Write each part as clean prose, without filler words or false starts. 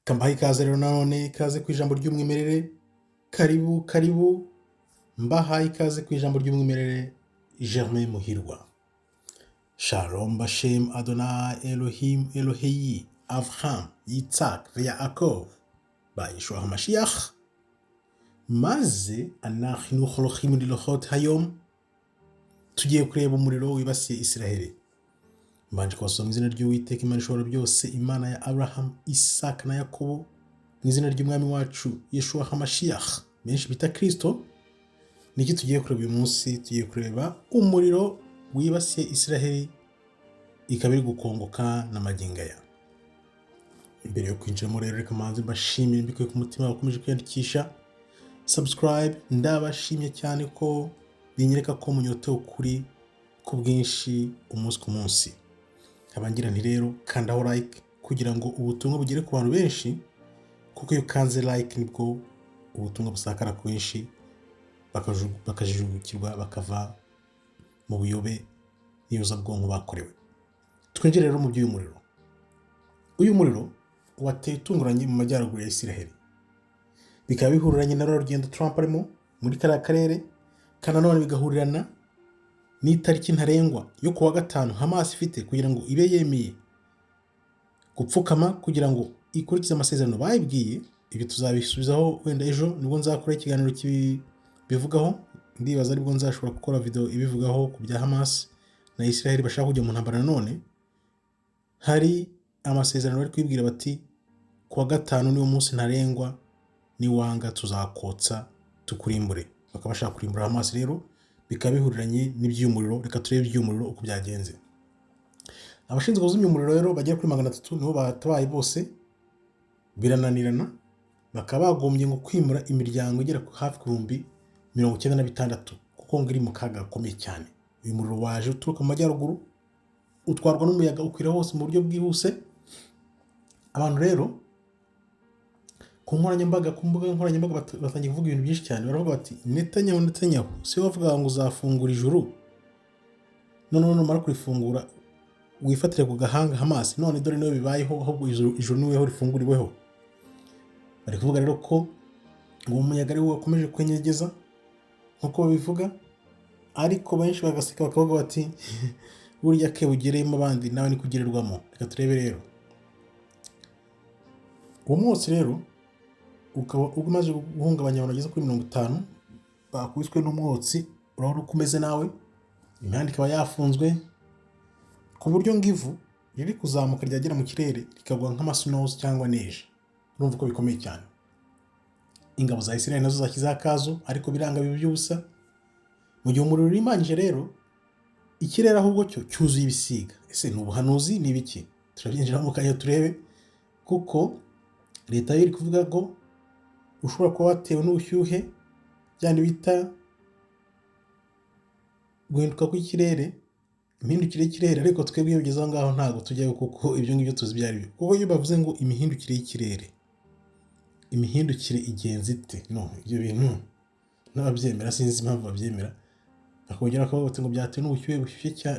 Kambaye ikaze rero nanone ikaze ku ijambo ry'umwimerere, karibu mbahaye ikaze ku ijambo ry'umwimerere. Germain Muhirwa. Shalom Bashem Adonai Elohim Eloheyi Avraham Yitzhak Yaakov ba Yeshua HaMashiach maze anachnu cholochim lilochot hayom. Tugiye kureba umuriro wibasiye Isiraheli. Mbanje kubasoma izina ry'Uwiteka Imana ishobora byose, Imana ya Abraham, Isaac na Yakobo, mu izina ry'umwami wacu Yeshua HaMashiach benshi bita Kristo. Niki tugiye kureba uyu munsi? Tugiye kureba umuriro wibasiye Isiraheli ikaba iri gukongoka n'amagingo aya. Imbere yo kwinjiramo rero reka manze mbashimire mbikuye ku mutima bakomeje kwiyandikisha subscribe. Ndabashimye cyane ko binyereka ko munyotewe kuri ku bwinshi umunsi ku munsi. Abangira nti rero kandaho like kugira ngo ubutumwa bugere ku bantu benshi, kuko iyo kanze like nibwo ubutumwa busakara ku benshi bakajijugukirwa bakava mu buyobe n'iyuzabwonko bakorewe. Twinjire rero mu by'uyu muriro. Uyu muriro wateye utunguranye mu majyaruguru ya Isiraheli, bikaba bihururanye na rugendo Trump arimo muri kariya karere, kandi nanone bigahurirana n'itariki ntarengwa yo kuwa gatanu Hamas ifite kugira ngo ibe yemeye gupfukama kugira ngo ikurikize amasezerano bayibwiye. Ibyo tuzabisubizaho wenda ejo nibwo nzakora ikiganiro bivugaho. Ndibaza aribwo nzashobora gukora video ibivugaho ku bya Hamas na Israel bashaka kujya mu ntambara. Nanone hari amasezerano bari kwibwira bati kuwa gatanu niwo munsi ntarengwa, niwanga tuzakotsa tukurimbure. Bakaba bashaka kurimbura Hamas rero, bikaba bihuriranye n'iby'umuriro. Reka turebe iby'umuriro uko byagenze. Abashinzwe kuzimya umuriro rero bagera kuri 300 nibo batabaye bose, birananirana. Bakaba bagombye ngo kwimura imiryango igera ku hafi ku 96, kuko ngo iri mu kaga gakomeye cyane. Uyu muriro waje uturuka mu majyaruguru, utwarwa n'umuyaga ukwira hose mu buryo bwihuse. Abantu rero ku mbuga nkoranyambaga batangiye kuvuga ibintu byinshi cyane. Baravuga bati Netanyahu si wavuga ngo uzafungura ijuru, none numara kurifungura wifatire ku gahanga Hamas, none dore niwe bibayeho, ahubwo ijuru niweho rifunguriweho. Bari kuvuga rero ko uwo muyaga ari wo wakomeje kwenyegeza nkuko babivuga, ariko benshi bagaseka bakavuga bati burya ke bugereyemo abandi nawe ni kugererwamo. Reka turebe rero uwo mwotsi rero ukaba umaze guhungabanya abantu bageze kuri 50 bakubiswe n'umwotsi. Urabona uko umeze nawe, imihanda ikaba yafunzwe ku buryo ngivu riri kuzamuka ryagera mu kirere rikagwa nk'amasnows cyangwa neje. Urumva ko bikomeye cyane. Ingabo za Israel nazo zakiza akazo, ariko biranga bibi byubusa. Mu gihe umuriro urimanyije rero, ikirere ahubwo cyo cyuzuye ibisiga. Ese ni ubuhanuzi ni biki? Turabyinjira mu kanya turebe, kuko leta iri kuvuga ngo ushobora kuba watewe n'ubushyuhe byandi bita guhinduka kw'ikirere, imihindukire y'ikirere. Ariko twebwe iyo bigeze aho ngaho ntabwo tujyayo, kuko ibyo ngibyo tuzi byari byo. Kuko iyo bavuze ngo imihindukire y'ikirere, imihindukire igenze ite? No, ibyo bintu n'ababyemera sinzi impamvu babyemera. Bakongera bakavuga bati ngo byatewe n'ubushyuhe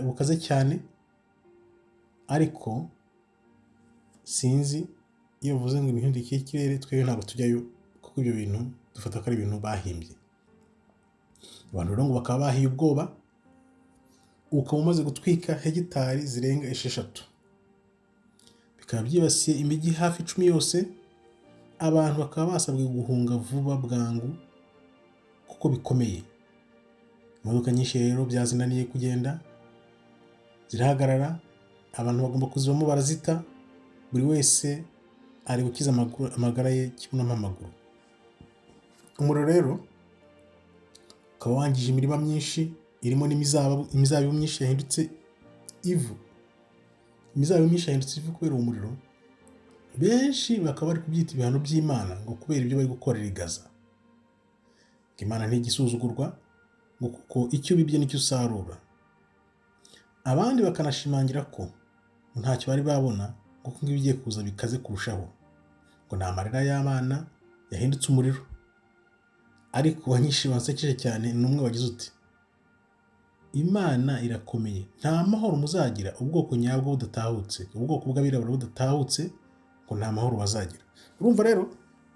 bukaze cyane, ariko sinzi iyo bavuze ngo imihindukire y'ikirere twebwe ntabwo tujyayo, kuko ibyo bintu dufata ko ari ibintu bahimbye. Abantu rero ngo bakaba bahiye ubwoba, ukaba umaze gutwika hegitari zirenga 6. Bikaba byibasiye imijyi hafi 10 yose. Abantu bakaba basabwe guhunga vuba bwangu kuko bikomeye. Imodoka nyinshi rero byazinaniye kugenda, zirahagarara. Abantu bagomba kuzibamo barazita, buri wese ari gukiza amagara ye kibunamo amaguru. Umuriro rero ukaba wangije imirima myinshi irimo n'imizabibu myinshi yahindutse ivu. Imizabibu myinshi yahindutse ivu kubera umuriro. Benshi bakaba bari kubyita ibihano by'Imana ngo kubera ibyo bari gukorera i Gaza. Imana ntigisuzugurwa ngo kuko icyo bibye nicyo usarura. Abandi bakanashimangira ko ntacyo bari babona ngo kuko ibigiye kuza bikaze kurushaho, ngo ni amarira y'Imana yahindutse umuriro. Ariko abanyinshi bansekeje cyane n'umwe wagize uti Imana irakomeye, nta mahoro muzagira ubwoko nyabwo budatahutse, ubwoko bw'abirabura budatahutse ngo nta mahoro bazagira. Urumva rero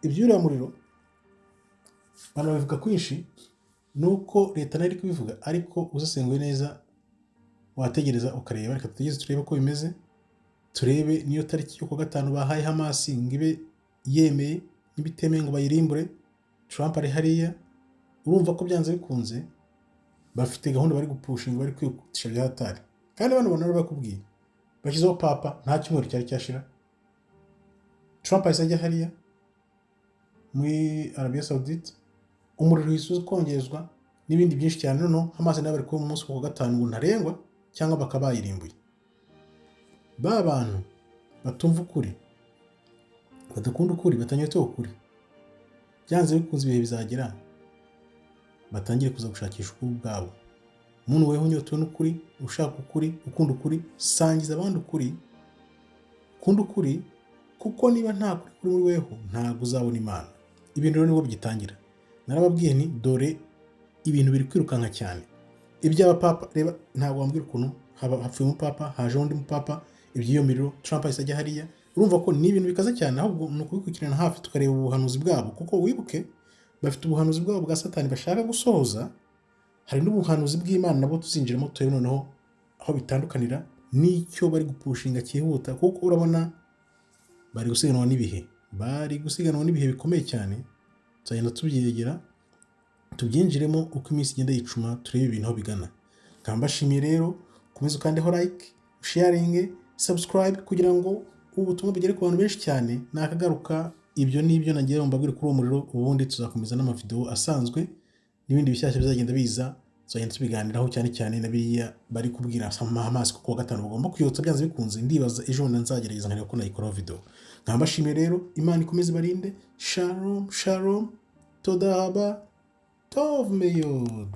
iby'uriya muriro abantu babivuga kwinshi, nuko leta nayo iri kubivuga, ariko usesenguye neza wategereza ukareba. Reka tugereze turebe ko bimeze, turebe niyo tariki yo kuwa 5 bahaye Hamas ngo ibe yemeye, nibitemeye ngo bayirimbure. Trump ari hariya, urumva ko byanze bikunze bafite gahunda bari gupushinga, bari kwihutisha bya hatari. Kandi bano bantu bakubwiye bashyizeho papa, nta cyumweru cyari cyashira Trump ahise ajya hariya muri Arabia Saudite, umuriro wisuze kongezwa n'ibindi byinshi cyane. Noneho Hamas nayo bari kuba umunsi wa 5 ngo ntarengwa cyangwa bakabayirimbuye. Ba bantu batumva ukuri, badakunda ukuri, batanyotewe ukuri, byanze bikunze ibihe bizagera batangire kuza gushakisha ukuri bwabo. Umuntu weho unyotewe n'ukuri, ushaka ukuri, ukunda ukuri, sangiza abandi ukuri, ukunda ukuri, kuko niba nta kuri kuri muri weho ntabwo uzabona Imana. Ibintu rero nibwo bigitangira. Narababwiye nti dore ibintu biri kwirukanka cyane. Iby'abapapa reba, ntabwo wambwira ukuntu hapfuye umupapa, haje undi mupapa, iby'iyo miriro Trump ahise ajya hariya. Urumva ko ni ibintu bikaze cyane, ahubwo ni ukubikurikirana hafi tukareba ubuhanuzi bwabo, kuko wibuke bafite ubuhanuzi bwabo bwa Satani bashaka gusohoza. Hari n'ubuhanuzi bw'Imana nabo tuzinjiramo turebe noneho aho bitandukanira n'icyo bari gupushinga cyihuta, kuko urabona bari gusiganwa n'ibihe bikomeye cyane. Tuzagenda tubyegera tubyinjiremo uko iminsi igenda yicuma, turebe ibintu aho bigana. Nkambashimiye rero, komeza ukandeho like, sharing, subscribe kugira ngo ubutumwa bugere ku bantu benshi cyane. Nakagaruka ibyo nibyo nagiye mbabwira kuri uwo muriro, ubundi tuzakomeza n'amavideo asanzwe n'ibindi bishyashya bizagenda biza, tuzagenda tubiganiraho cyane cyane nabiya bari kubwira Hamas ko kuwa 5 bagomba kuyotsa byanze bikunze. Ndibaza ejo nzagerageza nkareba ko nayikoraho video. Nkambashimiye rero, Imana ikomeze barinde. Shalom shalom, todaba tov meyod.